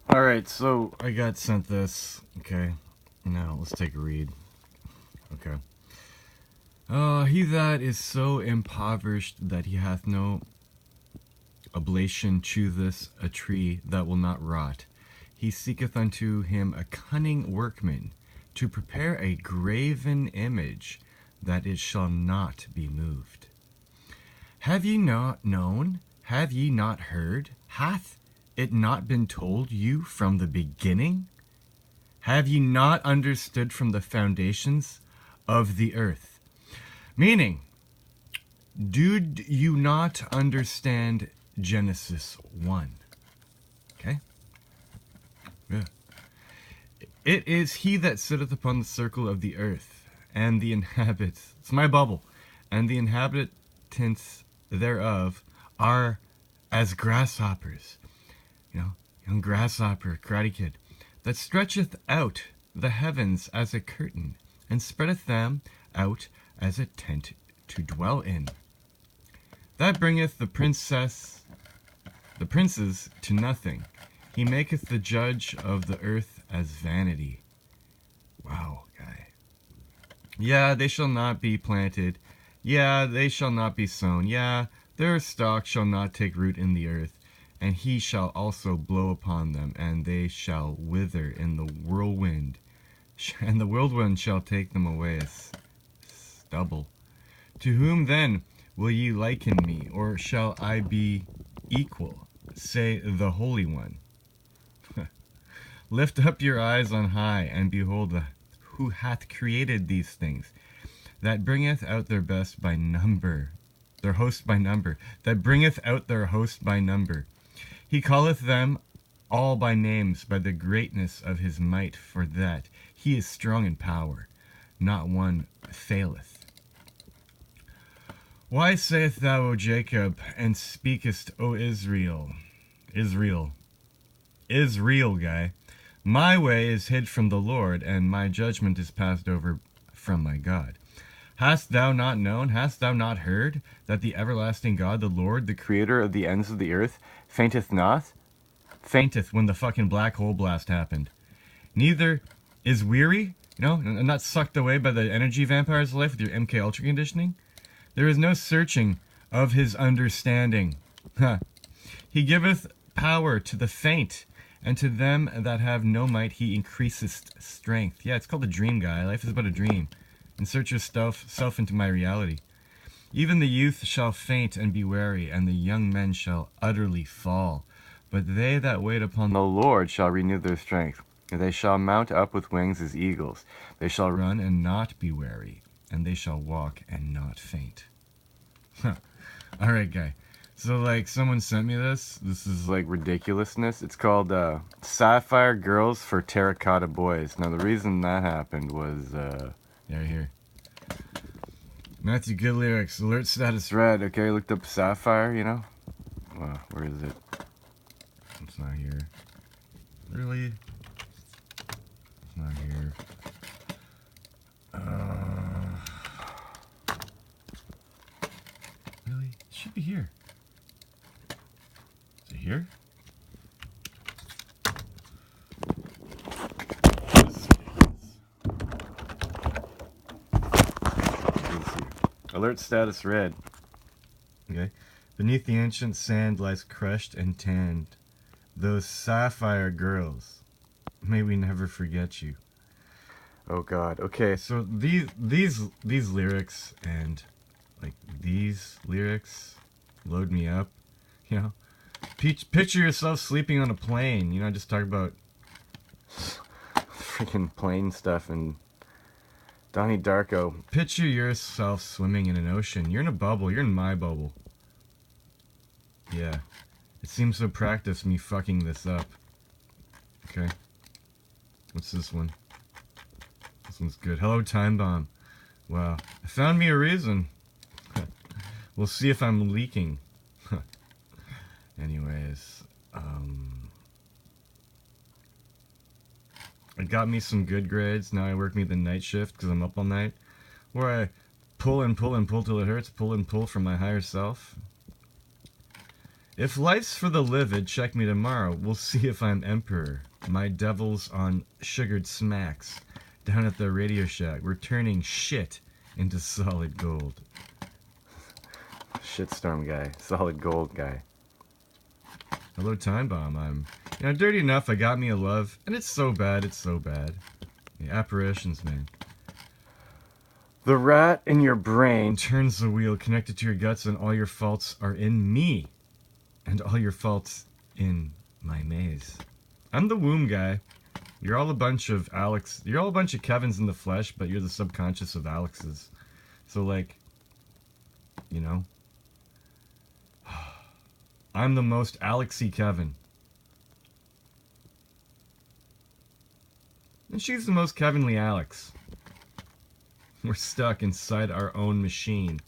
Alright, so I got sent this. Okay. Now, let's take a read. Okay. He that is so impoverished that he hath no oblation chooseth a tree that will not rot. He seeketh unto him a cunning workman to prepare a graven image that it shall not be moved. Have ye not known? Have ye not heard? Hath it not been told you from the beginning? Have ye not understood from the foundations of the earth? Meaning, do you not understand Genesis 1? Okay? Yeah. It is he that sitteth upon the circle of the earth, and the inhabitants, it's my bubble, and the inhabitants thereof are as grasshoppers. You know, young grasshopper, Karate Kid, that stretcheth out the heavens as a curtain, and spreadeth them out as a tent to dwell in. That bringeth the princes to nothing. He maketh the judge of the earth as vanity. Wow, guy. Yeah, they shall not be planted. Yeah, they shall not be sown. Yeah, their stock shall not take root in the earth. And he shall also blow upon them, and they shall wither in the whirlwind. And the whirlwind shall take them away as stubble. To whom then will ye liken me, or shall I be equal? Say the Holy One. Lift up your eyes on high, and behold who hath created these things, that bringeth out their best by number, their host by number, that bringeth out their host by number. He calleth them all by names, by the greatness of his might, for that he is strong in power, not one faileth. Why sayest thou, O Jacob, and speakest, O Israel? Israel, guy. My way is hid from the Lord, and my judgment is passed over from my God. Hast thou not known, hast thou not heard, that the everlasting God, the Lord, the creator of the ends of the earth, fainteth not? Fainteth when the fucking black hole blast happened. Neither is weary, and not sucked away by the energy vampires of life with your MK Ultra conditioning. There is no searching of his understanding. He giveth power to the faint, and to them that have no might he increaseth strength. Yeah, it's called a dream, guy. Life is but a dream. Insert yourself into my reality. Even the youth shall faint and be weary, and the young men shall utterly fall. But they that wait upon the Lord shall renew their strength. They shall mount up with wings as eagles. They shall run and not be weary, and they shall walk and not faint. Alright, guy. So, like, someone sent me this. This is, like, ridiculousness. It's called, Sapphire Girls for Terracotta Boys. Now, the reason that happened was, yeah, here. Matthew, good lyrics. Alert status red. Okay, looked up Sapphire, where is it? It's not here. Really? It's not here. Really? It should be here. Is it here? Alert status red. Okay. Beneath the ancient sand lies crushed and tanned those sapphire girls. May we never forget you. Oh God. Okay, so these lyrics and like these lyrics load me up. Picture yourself sleeping on a plane. Just talk about freaking plane stuff and Donnie Darko. Picture yourself swimming in an ocean. You're in a bubble. You're in my bubble. Yeah. It seems so practiced me fucking this up. Okay. What's this one? This one's good. Hello, Time Bomb. Wow. I found me a reason. We'll see if I'm leaking. Anyways. I got me some good grades. Now I work me the night shift because I'm up all night. Where I pull and pull and pull till it hurts. Pull and pull from my higher self. If life's for the livid, check me tomorrow. We'll see if I'm emperor. My devil's on sugared smacks. Down at the Radio Shack, we're turning shit into solid gold. Shitstorm guy. Solid gold guy. Hello, Time Bomb. I'm, dirty enough. I got me a love. And it's so bad, it's so bad. The apparitions, man. The rat in your brain turns the wheel connected to your guts, and all your faults are in me. And all your faults in my maze. I'm the womb guy. You're all a bunch of Alex. You're all a bunch of Kevins in the flesh, but you're the subconscious of Alexes. So, like, I'm the most Alexy Kevin. And she's the most Kevinly Alex. We're stuck inside our own machine.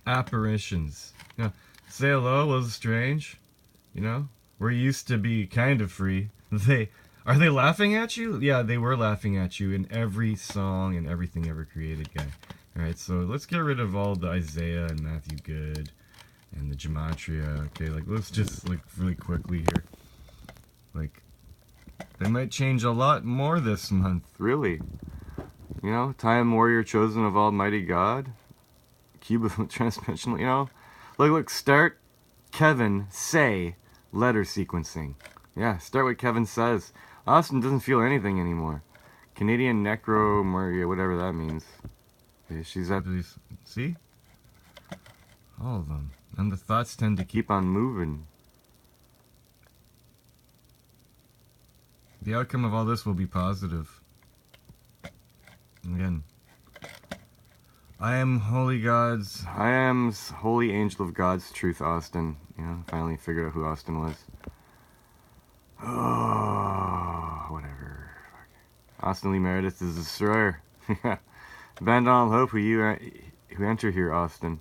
Apparitions. Say hello, was strange? We're used to be kind of free. Are they laughing at you? Yeah, they were laughing at you in every song and everything ever created, guy. Alright, so let's get rid of all the Isaiah and Matthew Good and the Gematria. Okay, let's just, really quickly here. They might change a lot more this month, really. Time Warrior, Chosen of Almighty God. Cube of Transdimensional, Look, start Kevin, say, letter sequencing. Yeah, start what Kevin says. Austin doesn't feel anything anymore. Canadian Necro Maria, whatever that means. She's at these. See? All of them. And the thoughts tend to keep on moving. The outcome of all this will be positive. Again. I am holy angel of God's truth, Austin. Finally figured out who Austin was. Oh, whatever. Austin Lee Meredith is a destroyer. Abandon all hope who enter here, Austin.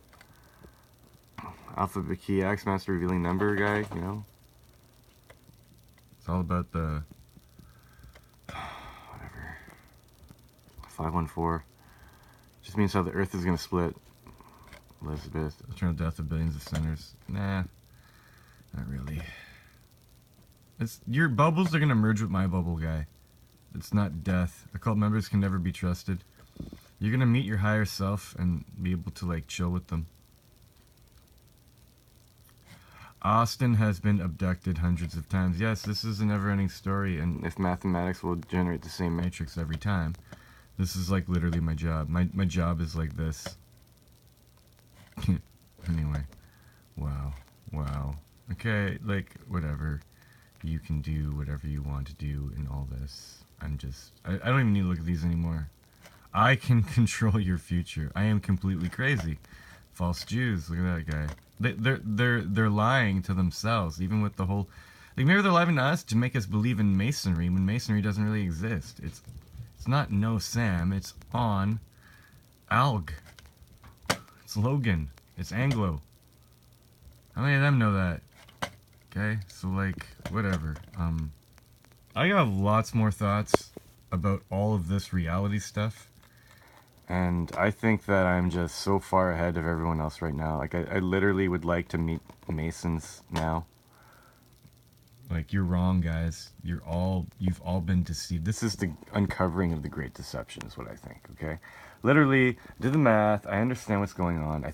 Alphabet key X master revealing number guy, It's all about the whatever. 514. Just means how the earth is gonna split. Elizabeth, eternal death of billions of sinners. Nah. Not really. Your bubbles are gonna merge with my bubble, guy. It's not death. Occult members can never be trusted. You're gonna meet your higher self and be able to chill with them. Austin has been abducted hundreds of times. Yes, this is a never-ending story, and if mathematics will generate the same matrix every time, this is literally my job. My job is like this. Anyway. Wow. Okay, whatever. You can do whatever you want to do in all this. I don't even need to look at these anymore. I can control your future. I am completely crazy. False Jews, look at that guy. They're lying to themselves, even with the whole... maybe they're lying to us to make us believe in Masonry, when Masonry doesn't really exist. It's not No Sam, it's On Alg. It's Logan. It's Anglo. How many of them know that? Okay, so whatever. I have lots more thoughts about all of this reality stuff. And I think that I'm just so far ahead of everyone else right now. I literally would like to meet Masons now. You're wrong, guys. You've all been deceived. This is the uncovering of the Great Deception, is what I think, okay? Literally, did the math. I understand what's going on. I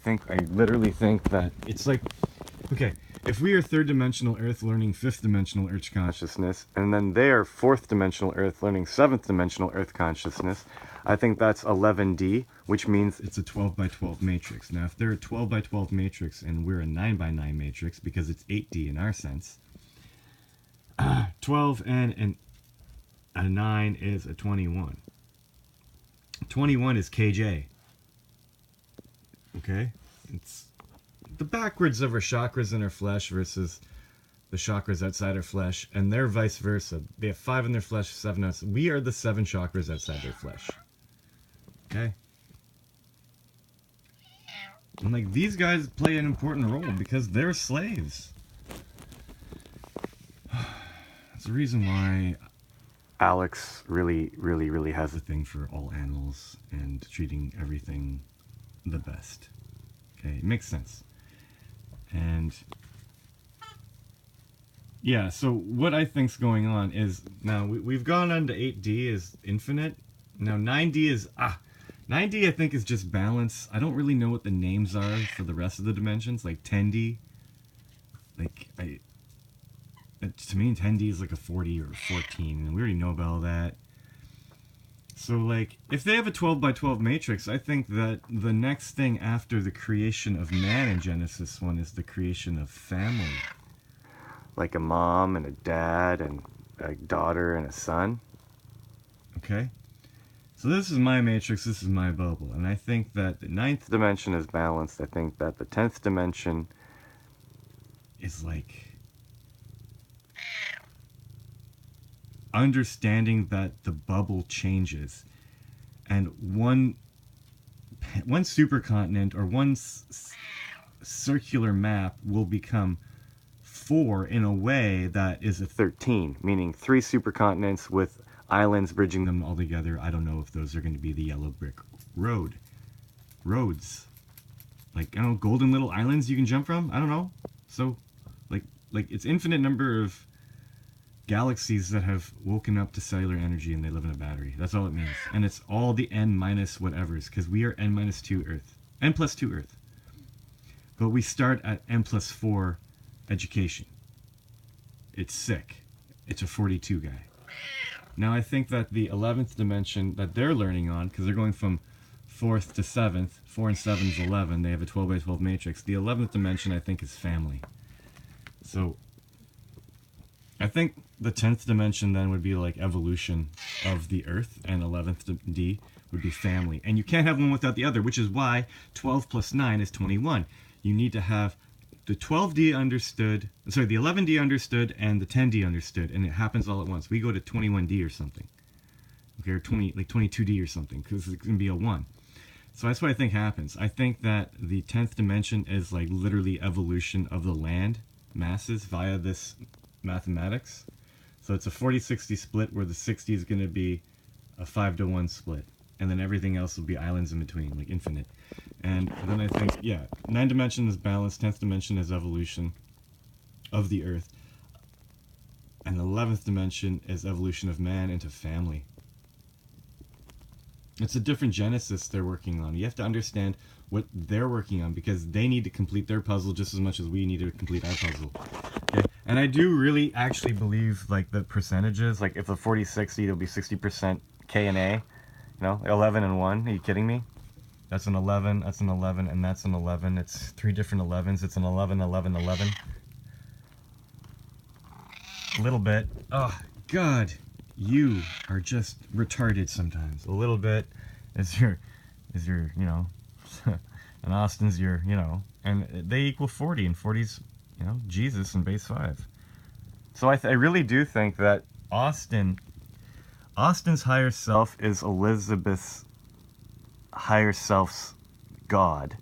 literally think that it's okay, if we are third dimensional Earth learning fifth dimensional Earth consciousness, and then they are fourth dimensional Earth learning seventh dimensional Earth consciousness, I think that's 11D, which means it's a 12 by 12 matrix. Now, if they're a 12 by 12 matrix and we're a 9 by 9 matrix, because it's 8D in our sense, 12 and a 9 is a 21. 21 is KJ. Okay? It's the backwards of our chakras in our flesh versus the chakras outside our flesh, and they're vice versa. They have 5 in their flesh, 7 us. We are the 7 chakras outside their flesh. Okay? And these guys play an important role because they're slaves. That's the reason why Alex really has a thing for all animals and treating everything the best. Okay, it makes sense. And yeah, so what I think's going on is, now we've gone on to 8D is infinite. Now 9D is, 9D I think is just balance. I don't really know what the names are for the rest of the dimensions, like 10D. Like, to me 10D is like a 40 or a 14, and we already know about all that. So like, if they have a 12 by 12 matrix, I think that the next thing after the creation of man in Genesis 1 is the creation of family. Like a mom and a dad and a daughter and a son. Okay? So this is my matrix, this is my bubble. And I think that the 9th dimension is balanced. I think that the 10th dimension is like understanding that the bubble changes. And one supercontinent or one circular map will become 4 in a way that is a 13, meaning 3 supercontinents with islands bridging them all together. I don't know if those are going to be the yellow brick roads. Like, I don't know, golden little islands you can jump from? I don't know. So, like it's infinite number of galaxies that have woken up to cellular energy and they live in a battery. That's all it means. And it's all the n minus whatevers, because we are n minus 2 Earth. N plus 2 Earth. But we start at n plus 4 education. It's sick. It's a 42 guy. Now I think that the 11th dimension that they're learning on, because they're going from 4th to 7th, 4 and 7 is 11, they have a 12 by 12 matrix. The 11th dimension I think is family. So I think the 10th dimension then would be like evolution of the Earth, and 11th D would be family. And you can't have one without the other, which is why 12 plus 9 is 21. You need to have the 12D understood, sorry, the 11D understood and the 10D understood, and it happens all at once. We go to 21D or something, okay, or 22D or something, because it's going to be a 1. So that's what I think happens. I think that the 10th dimension is like literally evolution of the land masses via this mathematics. So it's a 40-60 split where the 60 is going to be a 5-to-1 split, and then everything else will be islands in between, like infinite. And then I think, yeah, 9th dimension is balance, 10th dimension is evolution of the Earth, and the 11th dimension is evolution of man into family. It's a different genesis they're working on. You have to understand what they're working on, because they need to complete their puzzle just as much as we need to complete our puzzle. Okay? And I do really actually believe, like, the percentages, like if the 40-60, it'll be 60% K and A, you know, 11 and 1. Are you kidding me? That's an 11, that's an 11, and that's an 11. It's 3 different 11s. It's an 11, 11, 11. A little bit. Oh, God. You are just retarded sometimes. A little bit is your, you know, and Austin's your, you know, and they equal 40, and 40's, you know, Jesus and base 5. So I really do think that Austin's higher self is Elizabeth's higher self's God,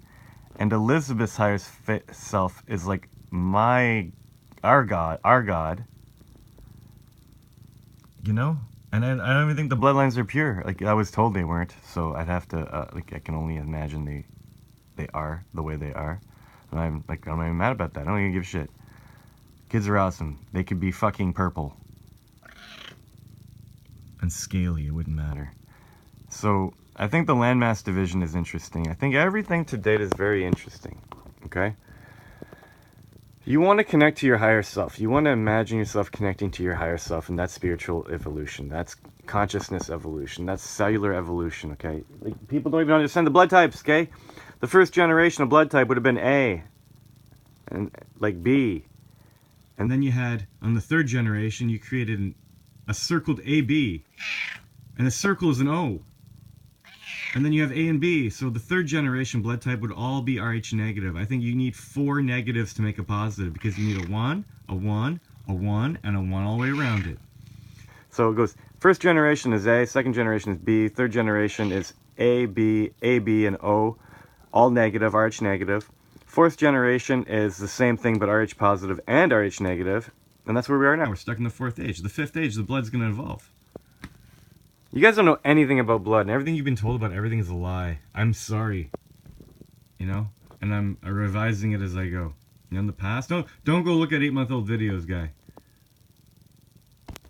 and Elizabeth's higher self is like our God, you know. And I don't even think the bloodlines are pure. Like, I was told they weren't, so I'd have to like, I can only imagine they are the way they are, and I'm not even mad about that. I don't even give a shit. Kids are awesome. They could be fucking purple and scaly, it wouldn't matter. So I think the landmass division is interesting. I think everything to date is very interesting, okay? You want to connect to your higher self. You want to imagine yourself connecting to your higher self, and that's spiritual evolution. That's consciousness evolution. That's cellular evolution, okay? Like, people don't even understand the blood types, okay? The first generation of blood type would have been A, and like B. And then you had, on the 3rd generation, you created a circled AB, and a circle is an O. And then you have A and B, so the 3rd generation blood type would all be Rh negative. I think you need 4 negatives to make a positive, because you need a 1, a 1, a 1, and a 1 all the way around it. So it goes, 1st generation is A, 2nd generation is B, 3rd generation is A, B, and O, all negative, Rh negative. 4th generation is the same thing, but Rh positive and Rh negative. And that's where we are now. We're stuck in the 4th age. The 5th age, the blood's going to evolve. You guys don't know anything about blood, and everything you've been told about everything is a lie. I'm sorry. You know? And I'm revising it as I go. You know, in the past, don't go look at 8-month-old videos, guy.